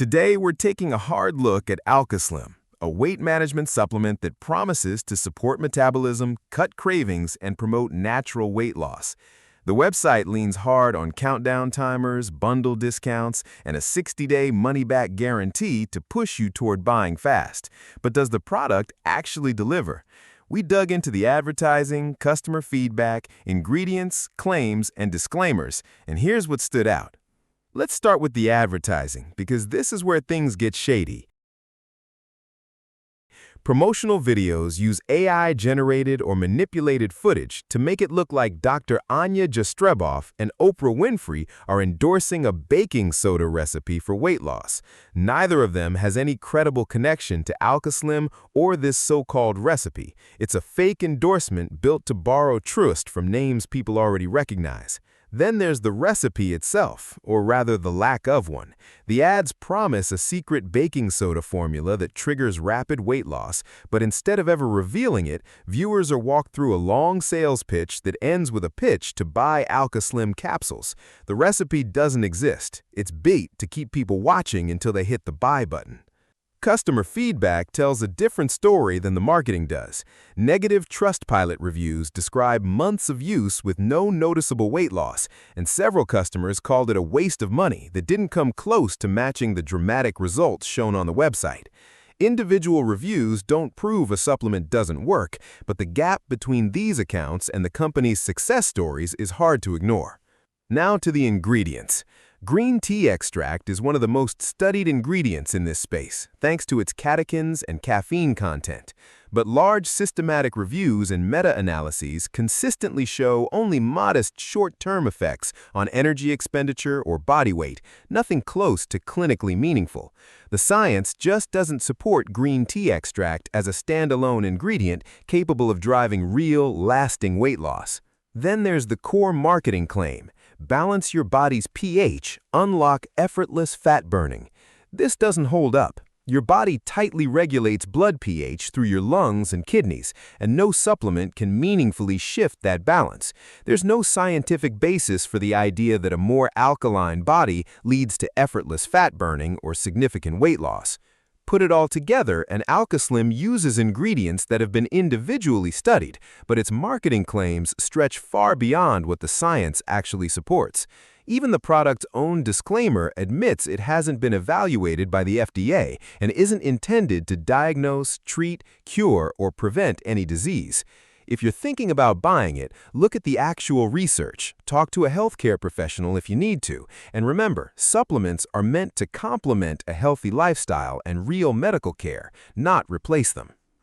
Today, we're taking a hard look at AlkaSlim, a weight management supplement that promises to support metabolism, cut cravings, and promote natural weight loss. The website leans hard on countdown timers, bundle discounts, and a 60-day money-back guarantee to push you toward buying fast. But does the product actually deliver? We dug into the advertising, customer feedback, ingredients, claims, and disclaimers, and here's what stood out. Let's start with the advertising, because this is where things get shady. Promotional videos use AI-generated or manipulated footage to make it look like Dr. Ania Jastreboff and Oprah Winfrey are endorsing a baking soda recipe for weight loss. Neither of them has any credible connection to AlkaSlim or this so-called recipe. It's a fake endorsement built to borrow trust from names people already recognize. Then there's the recipe itself, or rather the lack of one. The ads promise a secret baking soda formula that triggers rapid weight loss, but instead of ever revealing it, viewers are walked through a long sales pitch that ends with a pitch to buy AlkaSlim capsules. The recipe doesn't exist. It's bait to keep people watching until they hit the buy button. Customer feedback tells a different story than the marketing does. Negative Trustpilot reviews describe months of use with no noticeable weight loss, and several customers called it a waste of money that didn't come close to matching the dramatic results shown on the website. Individual reviews don't prove a supplement doesn't work, but the gap between these accounts and the company's success stories is hard to ignore. Now to the ingredients. Green tea extract is one of the most studied ingredients in this space, thanks to its catechins and caffeine content. But large systematic reviews and meta-analyses consistently show only modest short-term effects on energy expenditure or body weight, nothing close to clinically meaningful. The science just doesn't support green tea extract as a standalone ingredient capable of driving real, lasting weight loss. Then there's the core marketing claim. Balance your body's pH, unlock effortless fat burning. This doesn't hold up. Your body tightly regulates blood pH through your lungs and kidneys, and no supplement can meaningfully shift that balance. There's no scientific basis for the idea that a more alkaline body leads to effortless fat burning or significant weight loss. Put it all together, and AlkaSlim uses ingredients that have been individually studied, but its marketing claims stretch far beyond what the science actually supports. Even the product's own disclaimer admits it hasn't been evaluated by the FDA and isn't intended to diagnose, treat, cure, or prevent any disease. If you're thinking about buying it, look at the actual research, talk to a healthcare professional if you need to, and remember, supplements are meant to complement a healthy lifestyle and real medical care, not replace them.